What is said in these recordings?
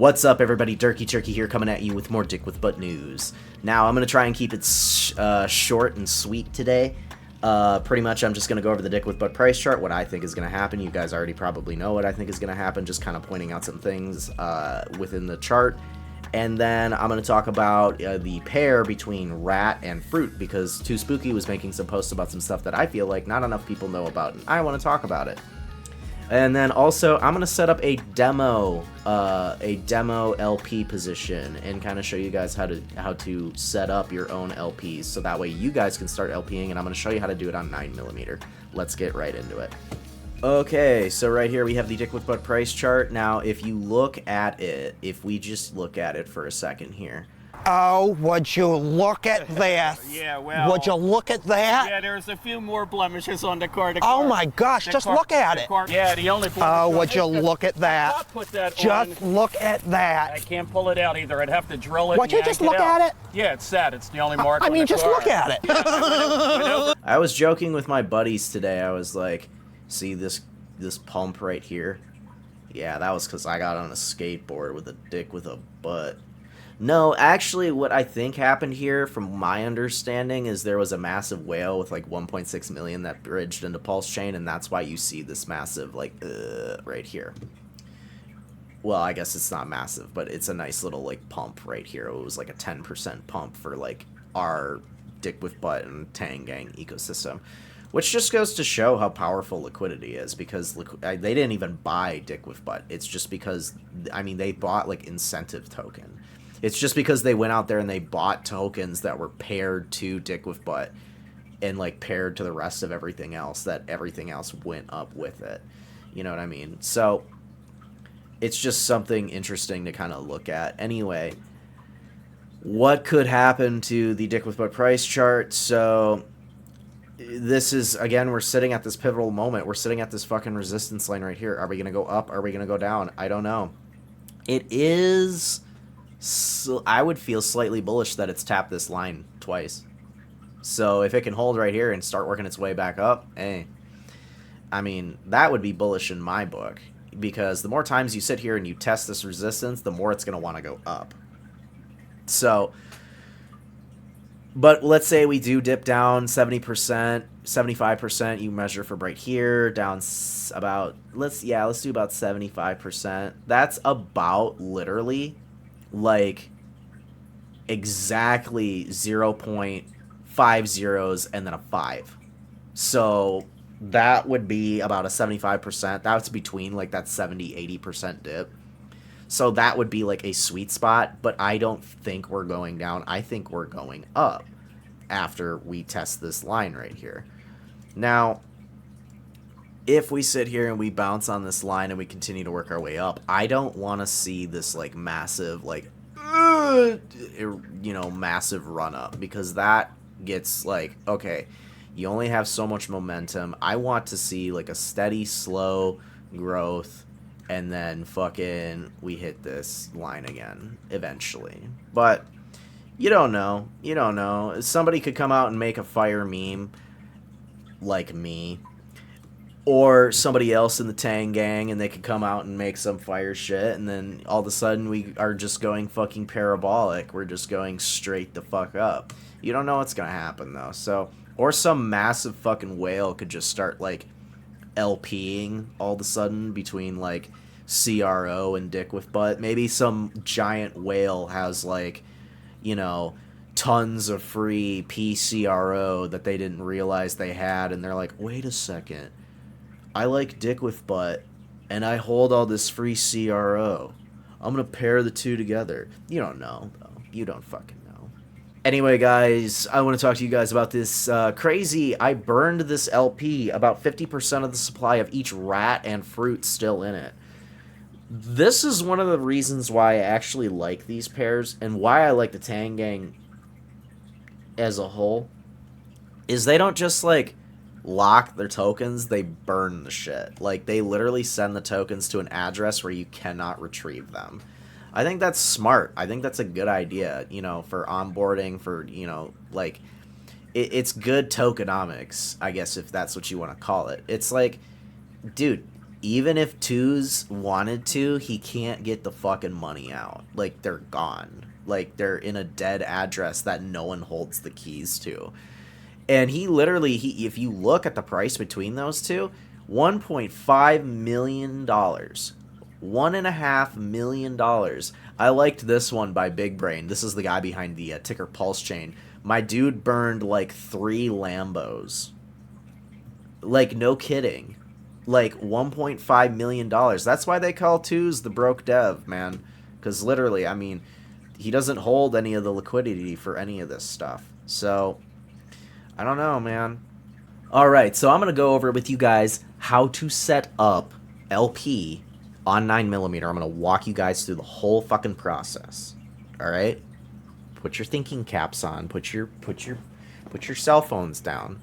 What's up, everybody? Durkey Turkey here, coming at you with more Dick with Butt news. Now, I'm going to try and keep it short and sweet today. Pretty much, I'm just going to go over the Dick with Butt price chart, what I think is going to happen. You guys already probably know what I think is going to happen, just kind of pointing out some things within the chart. And then I'm going to talk about the pair between rat and fruit, because Too Spooky was making some posts about some stuff that I feel like not enough people know about, and I want to talk about it. And then also, I'm going to set up a demo LP position and kind of show you guys how to set up your own LPs, so that way you guys can start LPing, and I'm going to show you how to do it on 9mm. Let's get right into it. Okay, so right here we have the Dick with Butt price chart. Now, if you look at it, if we just look at it for a second here. Oh, would you look at this? Yeah, well... Would you look at that? Yeah, there's a few more blemishes on the car. Oh my gosh, just look at it. Yeah, the only blemish... Oh, would you look at that? Put that just on. Look at that. I can't pull it out either. I'd have to drill it. Would you just look at it? Yeah, it's sad. It's the only mark I on mean, the just car. look at it. I was joking with my buddies today. I was like, see this pump right here? Yeah, that was because I got on a skateboard with a dick with a butt. No, actually, what I think happened here, from my understanding, is there was a massive whale with like 1.6 million that bridged into Pulse Chain, and that's why you see this massive, like, right here. Well, I guess it's not massive, but it's a nice little, like, pump right here. It was like a 10% pump for, like, our Dick with Butt and Tang Gang ecosystem. Which just goes to show how powerful liquidity is, because they didn't even buy Dick with Butt. It's just because, I mean, they bought, like, incentive token. It's just because they went out there and they bought tokens that were paired to Dick with Butt and, like, paired to the rest of everything else, that everything else went up with it. You know what I mean? So, it's just something interesting to kind of look at. Anyway, what could happen to the Dick with Butt price chart? So, this is, again, we're sitting at this pivotal moment. We're sitting at this fucking resistance line right here. Are we going to go up? Are we going to go down? I don't know. It is... So I would feel slightly bullish that it's tapped this line twice. So if it can hold right here and start working its way back up, hey, I mean, that would be bullish in my book. Because the more times you sit here and you test this resistance, the more it's going to want to go up. So, but let's say we do dip down 70%, 75%, you measure from right here, down about, let's do about 75%. That's about literally... like exactly 0.5 zeros and then a 5. So that would be about a 75%. That's between like that 70-80% dip. So that would be like a sweet spot, but I don't think we're going down. I think we're going up after we test this line right here. Now, if we sit here and we bounce on this line and we continue to work our way up, I don't want to see this, like, massive, like, you know, massive run up, because that gets, like, okay, you only have so much momentum. I want to see, like, a steady, slow growth, and then fucking we hit this line again eventually. But you don't know. You don't know. Somebody could come out and make a fire meme like me, or somebody else in the Tang Gang, and they could come out and make some fire shit, and then all of a sudden we are just going fucking parabolic. We're just going straight the fuck up. You don't know what's gonna happen, though. So, or some massive fucking whale could just start, like, LPing all of a sudden between, like, CRO and Dick with Butt. Maybe some giant whale has, like, you know, tons of free PCRO that they didn't realize they had, and they're like, wait a second. I like Dick with Butt, and I hold all this free CRO. I'm going to pair the two together. You don't know, though. You don't fucking know. Anyway, guys, I want to talk to you guys about this crazy... I burned this LP, about 50% of the supply of each rat and fruit still in it. This is one of the reasons why I actually like these pairs, and why I like the Tang Gang as a whole, is they don't just, like, lock their tokens, they burn the shit. Like, they literally send the tokens to an address where you cannot retrieve them. I think that's smart. I think that's a good idea, you know, for onboarding, for, you know, like, it's good tokenomics, I guess, if that's what you want to call it. It's like, dude, even if twos wanted to, he can't get the fucking money out. Like, they're gone. Like, they're in a dead address that no one holds the keys to. And he literally, if you look at the price between those two, $1.5 million. $1.5 million. I liked this one by Big Brain. This is the guy behind the ticker pulse chain. My dude burned like 3 Lambos. Like, no kidding. Like, $1.5 million. That's why they call twos the broke dev, man. Because literally, I mean, he doesn't hold any of the liquidity for any of this stuff. So, I don't know, man. Alright, so I'm going to go over with you guys how to set up LP on 9mm. I'm going to walk you guys through the whole fucking process. Alright? Put your thinking caps on. Put your cell phones down.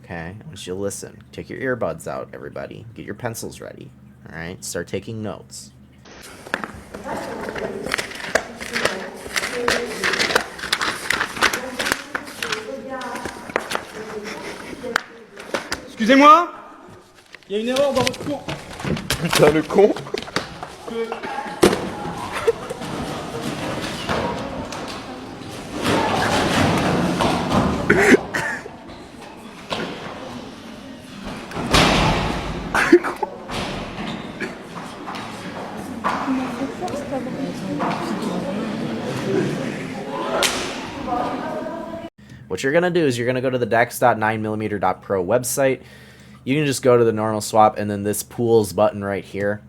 Okay? I want you to listen. Take your earbuds out, everybody. Get your pencils ready. Alright? Start taking notes. Excusez-moi, il y a une erreur dans votre cours. Putain, le con. What you're going to do is you're going to go to the dex.9mm.pro website. You can just go to the normal swap and then this pools button right here.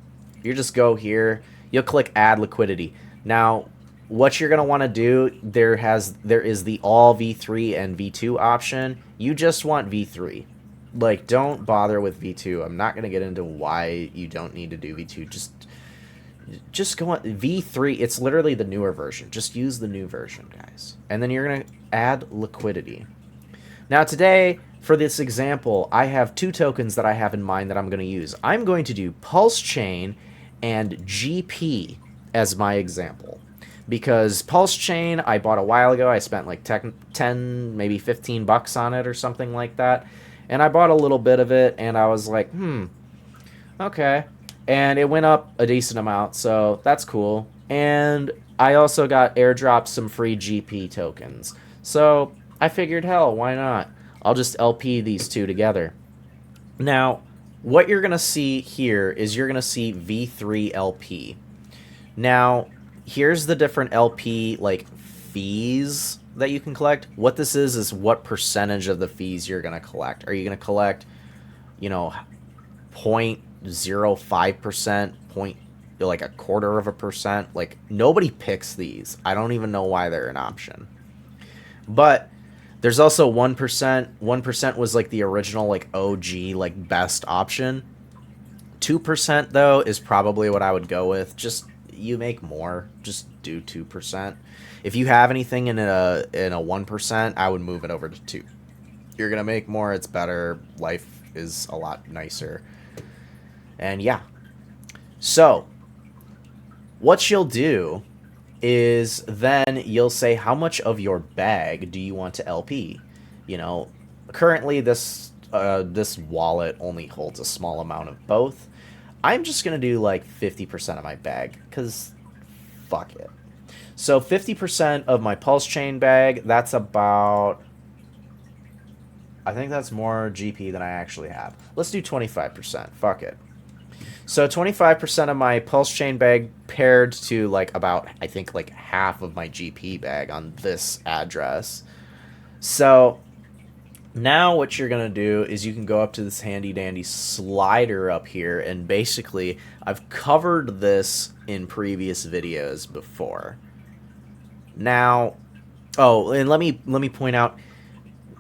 You just go here. You'll click add liquidity. Now, what you're going to want to do, there is the all V3 and V2 option. You just want V3. Like, don't bother with V2. I'm not going to get into why you don't need to do V2. Just go on V3. It's literally the newer version. Just use the new version, guys. And then you're going to add liquidity. Now today, for this example, I have 2 tokens that I have in mind that I'm going to use. I'm going to do Pulse Chain and GP as my example. Because Pulse Chain, I bought a while ago. I spent like 10, maybe 15 bucks on it or something like that. And I bought a little bit of it, and I was like, okay. And it went up a decent amount, so that's cool. And I also got airdropped some free GP tokens. So I figured, hell, why not? I'll just LP these two together. Now, what you're going to see here is you're going to see V3 LP. Now, here's the different LP like fees that you can collect. What this is what percentage of the fees you're going to collect. Are you going to collect, 0.05%, like 0.25%? Like, nobody picks these. I don't even know why they're an option. But there's also 1%. 1% was like the original, like, OG, like, best option. 2% though is probably what I would go with. Just, you make more, just do 2%. If you have anything in a 1%, I would move it over to 2. You're gonna make more, it's better, life is a lot nicer. And yeah. So what you'll do is then you'll say how much of your bag do you want to LP. Currently this wallet only holds a small amount of both. I'm just gonna do like 50% of my bag, because fuck it. So 50% of my Pulse Chain bag, that's about, I think that's more GP than I actually have. Let's do 25%. Fuck it. So 25% of my Pulse Chain bag paired to like about, I think, like half of my GP bag on this address. So now what you're going to do is you can go up to this handy dandy slider up here, and basically I've covered this in previous videos before. Now, oh, and let me point out,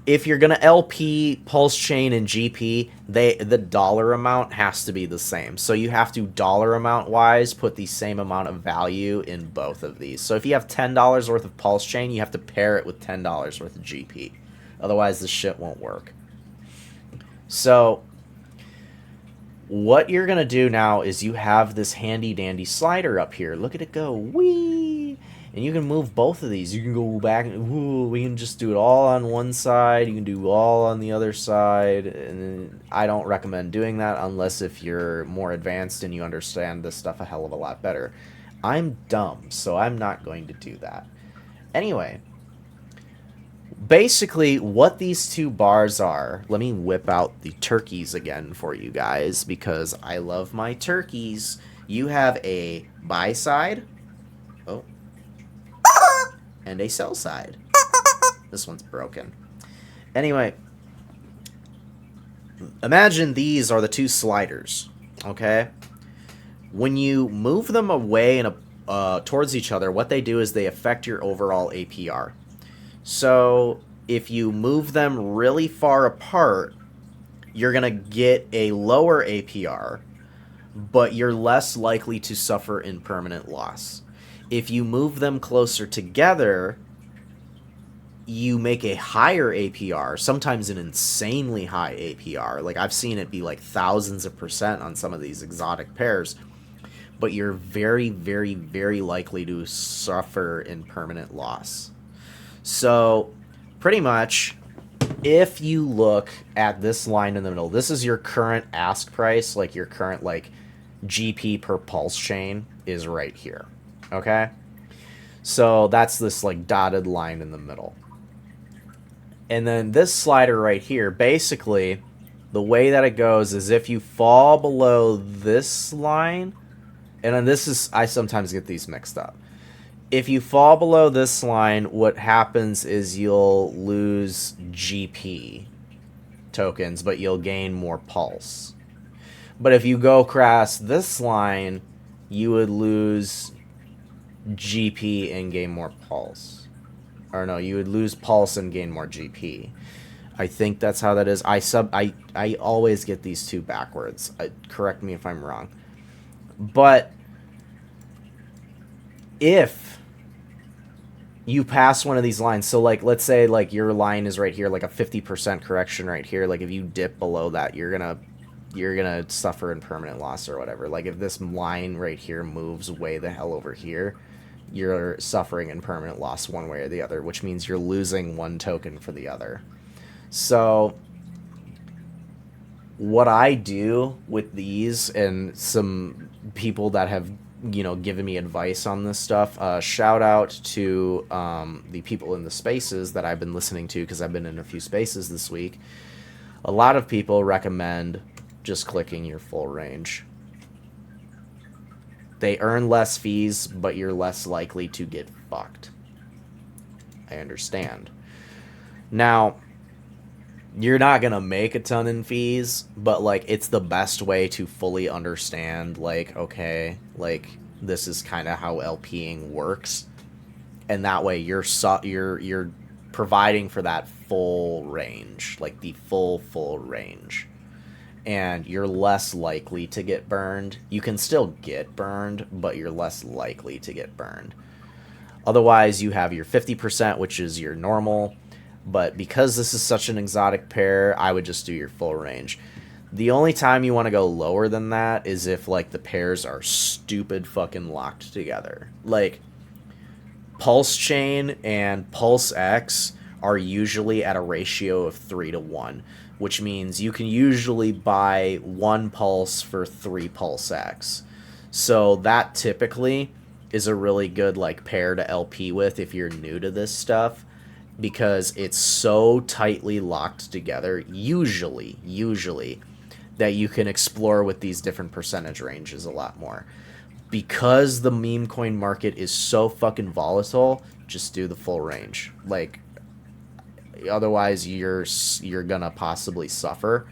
if you're going to LP, Pulse Chain, and GP, the dollar amount has to be the same. So you have to, dollar amount wise, put the same amount of value in both of these. So if you have $10 worth of Pulse Chain, you have to pair it with $10 worth of GP. Otherwise, this shit won't work. So what you're going to do now is you have this handy dandy slider up here. Look at it go. Whee! And you can move both of these. You can go back and we can just do it all on one side. You can do all on the other side. And I don't recommend doing that unless if you're more advanced and you understand this stuff a hell of a lot better. I'm dumb, so I'm not going to do that. Anyway, basically what these two bars are, let me whip out the turkeys again for you guys because I love my turkeys. You have a buy side. Oh. And a sell side. This one's broken. Anyway, imagine these are the two sliders, okay? When you move them away and towards each other, what they do is they affect your overall APR. So if you move them really far apart, you're going to get a lower APR, but you're less likely to suffer impermanent loss. If you move them closer together, you make a higher APR, sometimes an insanely high APR. Like I've seen it be like thousands of % on some of these exotic pairs, but you're very, very, very likely to suffer impermanent loss. So pretty much, if you look at this line in the middle, this is your current ask price, like your current like GP per pulse chain is right here. Okay? So that's this like dotted line in the middle. And then this slider right here, basically, the way that it goes is if you fall below this line, and then this is, I sometimes get these mixed up. If you fall below this line, what happens is you'll lose GP tokens, but you'll gain more pulse. But if you go across this line, you would lose GP and gain more pulse. Or no, you would lose pulse and gain more GP. I think that's how that is. I always get these two backwards. Correct me if I'm wrong. But if you pass one of these lines, so like let's say like your line is right here, like a 50% correction right here, like if you dip below that, you're gonna suffer impermanent loss or whatever. Like if this line right here moves way the hell over here, you're suffering impermanent loss one way or the other, which means you're losing one token for the other. So what I do with these, and some people that have, you know, given me advice on this stuff, shout out to the people in the spaces that I've been listening to, because I've been in a few spaces this week. A lot of people recommend just clicking your full range. They earn less fees, but you're less likely to get fucked. I understand. Now, you're not going to make a ton in fees, but, like, it's the best way to fully understand, like, okay, like, this is kind of how LPing works. And that way you're providing for that full range, like the full range. And you're less likely to get burned. You can still get burned, but you're less likely to get burned. Otherwise, you have your 50%, which is your normal. But because this is such an exotic pair, I would just do your full range. The only time you want to go lower than that is if, like, the pairs are stupid fucking locked together. Like, Pulse Chain and Pulse X are usually at a ratio of 3-to-1. Which means you can usually buy 1 pulse for 3 pulse X. So that typically is a really good like pair to LP with if you're new to this stuff, because it's so tightly locked together, usually, that you can explore with these different percentage ranges a lot more. Because the meme coin market is so fucking volatile, just do the full range. Like, otherwise you're gonna possibly suffer.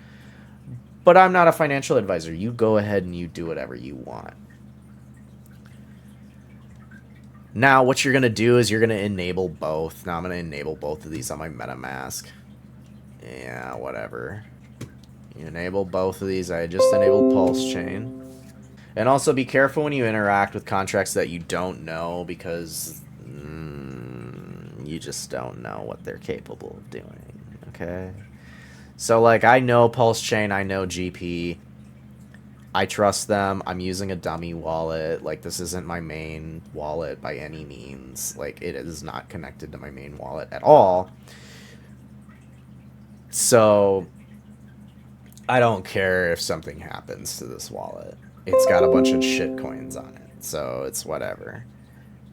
But I'm not a financial advisor. You go ahead and you do whatever you want. Now what you're gonna do is you're gonna enable both. Now I'm gonna enable both of these on my MetaMask. Yeah, whatever. You enable both of these. I just enabled Pulse Chain. And also be careful when you interact with contracts that you don't know, because you just don't know what they're capable of doing, okay? So, like, I know Pulse Chain, I know GP. I trust them. I'm using a dummy wallet. Like, this isn't my main wallet by any means. Like, it is not connected to my main wallet at all. So, I don't care if something happens to this wallet. It's got a bunch of shit coins on it. So, it's whatever.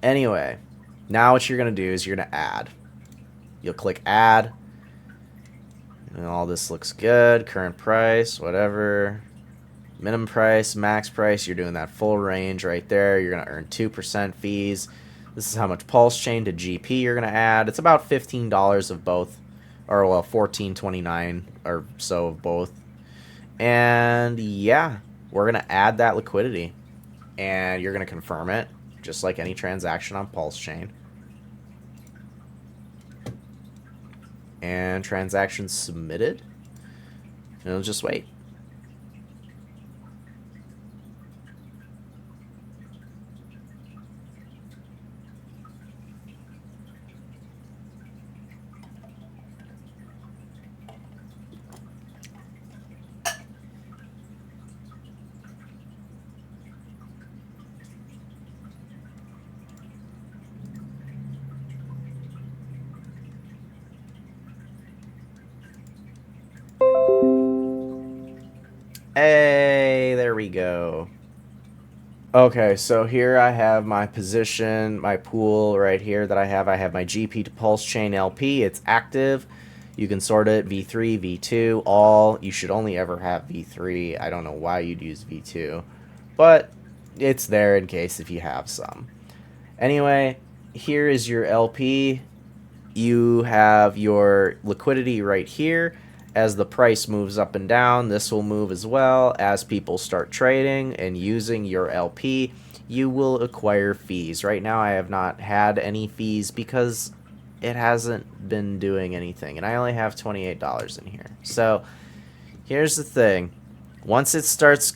Anyway, now what you're going to do is you're going to add. You'll click add. And all this looks good. Current price, whatever. Minimum price, max price, you're doing that full range right there. You're going to earn 2% fees. This is how much pulse chain to GP you're going to add. It's about $15 of both, or well, $14.29 or so of both. And yeah, we're going to add that liquidity. And you're going to confirm it, just like any transaction on pulse chain. And transaction submitted. And it'll just wait. Hey, there we go. Okay, so here I have my position, my pool right here that I have. I have my GP to pulse chain LP. It's active. You can sort it V3, V2, all. You should only ever have V3. I don't know why you'd use V2, but it's there in case if you have some. Anyway, here is your LP. You have your liquidity right here. As the price moves up and down, this will move as well. As people start trading and using your LP, you will acquire fees. Right now, I have not had any fees because it hasn't been doing anything. And I only have $28 in here. So, here's the thing. Once it starts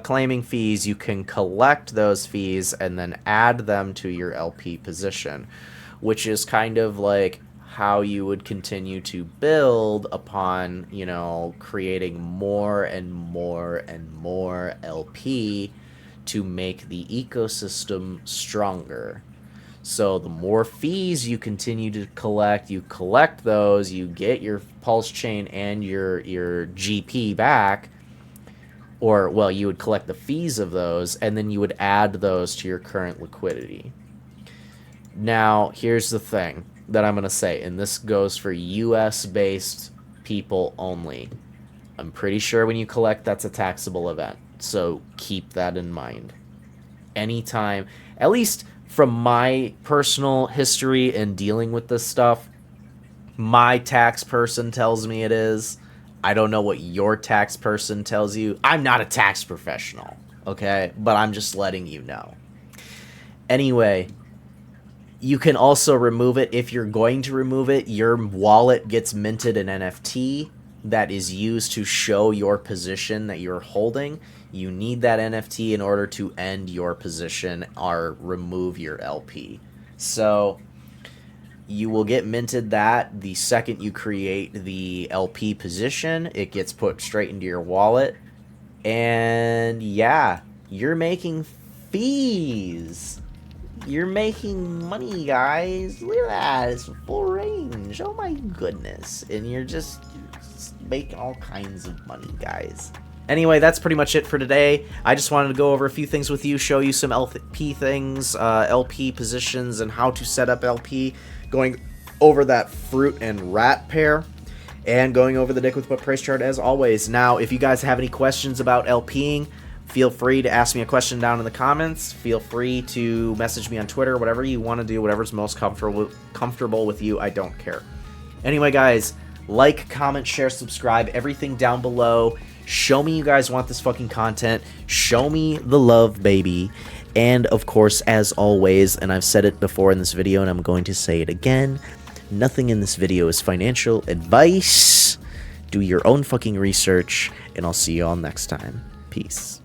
claiming fees, you can collect those fees and then add them to your LP position, which is kind of like how you would continue to build upon, you know, creating more and more and more LP to make the ecosystem stronger. So the more fees you continue to collect, you collect those, you get your pulse chain and your GP back, or, well, you would collect the fees of those, and then you would add those to your current liquidity. Now, here's the thing that I'm going to say, and this goes for US-based people only. I'm pretty sure when you collect, that's a taxable event, so keep that in mind. Anytime, at least from my personal history in dealing with this stuff, my tax person tells me it is. I don't know what your tax person tells you. I'm not a tax professional, okay? But I'm just letting you know. Anyway, you can also remove it. If you're going to remove it, your wallet gets minted an NFT that is used to show your position that you're holding. You need that NFT in order to end your position or remove your LP. So you will get minted that the second you create the LP position. It gets put straight into your wallet. And yeah, you're making fees. You're making money, guys. Look at that. It's full range. Oh my goodness. And you're just making all kinds of money, guys. Anyway, that's pretty much it for today. I just wanted to go over a few things with you, show you some LP things, LP positions, and how to set up LP, going over that fruit and rat pair, and going over the Dick with What price chart as always. Now, if you guys have any questions about LPing, feel free to ask me a question down in the comments. Feel free to message me on Twitter, whatever you want to do, whatever's most comfortable with you. I don't care. Anyway, guys, like, comment, share, subscribe, everything down below. Show me you guys want this fucking content. Show me the love, baby. And, of course, as always, and I've said it before in this video, and I'm going to say it again, nothing in this video is financial advice. Do your own fucking research, and I'll see you all next time. Peace.